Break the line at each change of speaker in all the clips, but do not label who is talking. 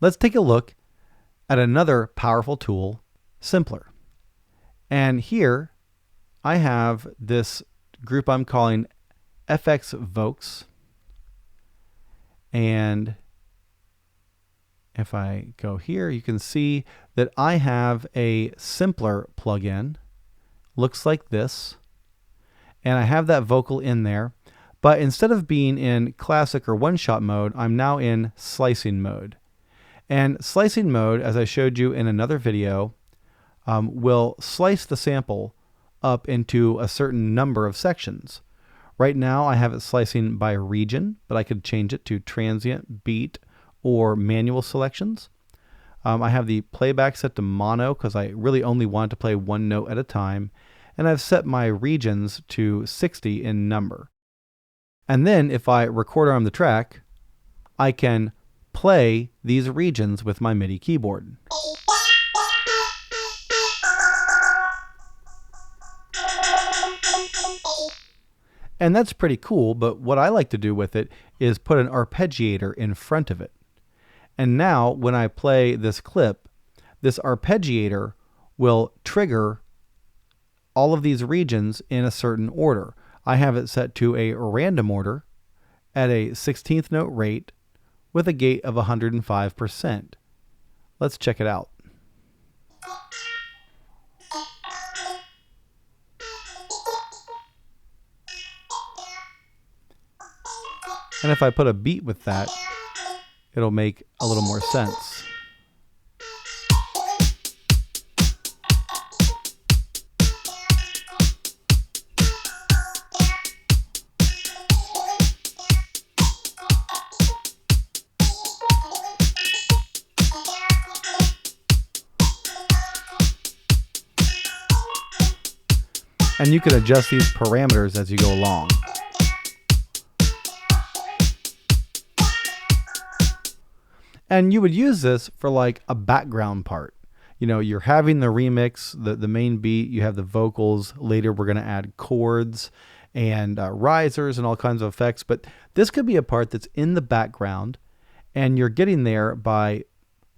Let's take a look at another powerful tool, Simpler. And here I have this group I'm calling FX Vocals. And if I go here, you can see that I have a Simpler plugin. Looks like this. And I have that vocal in there. But instead of being in classic or one-shot mode, I'm now in slicing mode. And slicing mode, as I showed you in another video, will slice the sample up into a certain number of sections. Right now I have it slicing by region, but I could change it to transient, beat, or manual selections. I have the playback set to mono because I really only want to play one note at a time. And I've set my regions to 60 in number. And then if I record on the track, I can play these regions with my MIDI keyboard. And that's pretty cool, but what I like to do with it is put an arpeggiator in front of it. And now when I play this clip, this arpeggiator will trigger all of these regions in a certain order. I have it set to a random order at a 16th note rate with a gate of 105%. Let's check it out. And if I put a beat with that, it'll make a little more sense. And you can adjust these parameters as you go along. And you would use this for like a background part. You know, you're having the remix, the main beat, you have the vocals. Later we're going to add chords and risers and all kinds of effects. But this could be a part that's in the background, and you're getting there by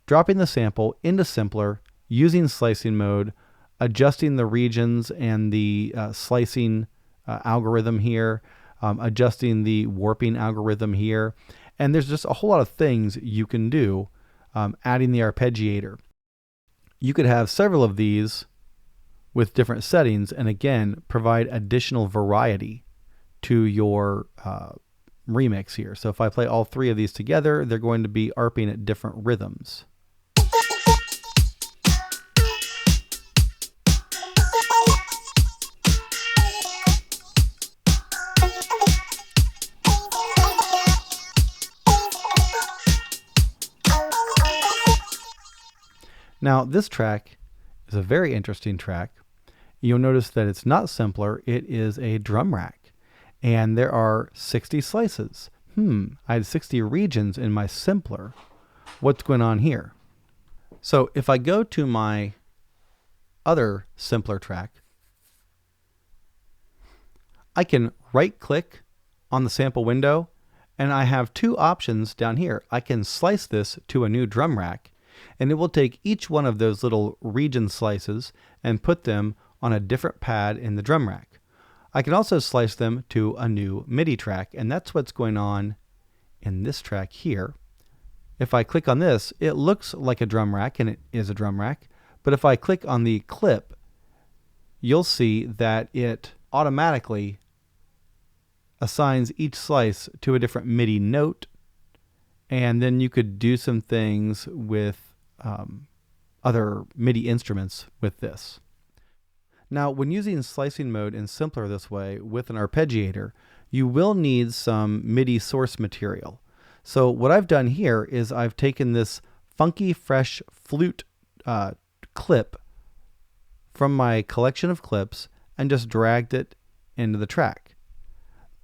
dropping the sample into Simpler, using slicing mode, adjusting the regions and the slicing algorithm here, adjusting the warping algorithm here. And there's just a whole lot of things you can do, adding the arpeggiator. You could have several of these with different settings and again, provide additional variety to your remix here. So if I play all three of these together, they're going to be arping at different rhythms. Now, this track is a very interesting track. You'll notice that it's not Simpler, it is a drum rack. And there are 60 slices. I had 60 regions in my Simpler. What's going on here? So if I go to my other Simpler track, I can right-click on the sample window, and I have two options down here. I can slice this to a new drum rack, and it will take each one of those little region slices and put them on a different pad in the drum rack. I can also slice them to a new MIDI track, and that's what's going on in this track here. If I click on this, it looks like a drum rack, and it is a drum rack, but if I click on the clip, you'll see that it automatically assigns each slice to a different MIDI note. And then you could do some things with other MIDI instruments with this. Now, when using slicing mode in Simpler this way with an arpeggiator, you will need some MIDI source material. So what I've done here is I've taken this funky fresh flute clip from my collection of clips and just dragged it into the track.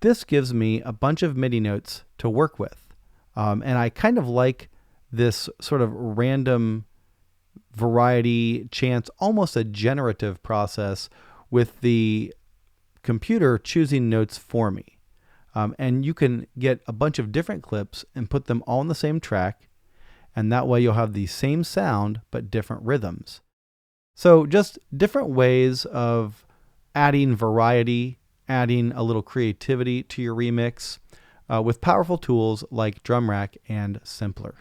This gives me a bunch of MIDI notes to work with. And I kind of like this sort of random variety, chance, almost a generative process with the computer choosing notes for me. And you can get a bunch of different clips and put them all on the same track. and that way you'll have the same sound but different rhythms. So just different ways of adding variety, adding a little creativity to your remix with powerful tools like Drum Rack and Simpler.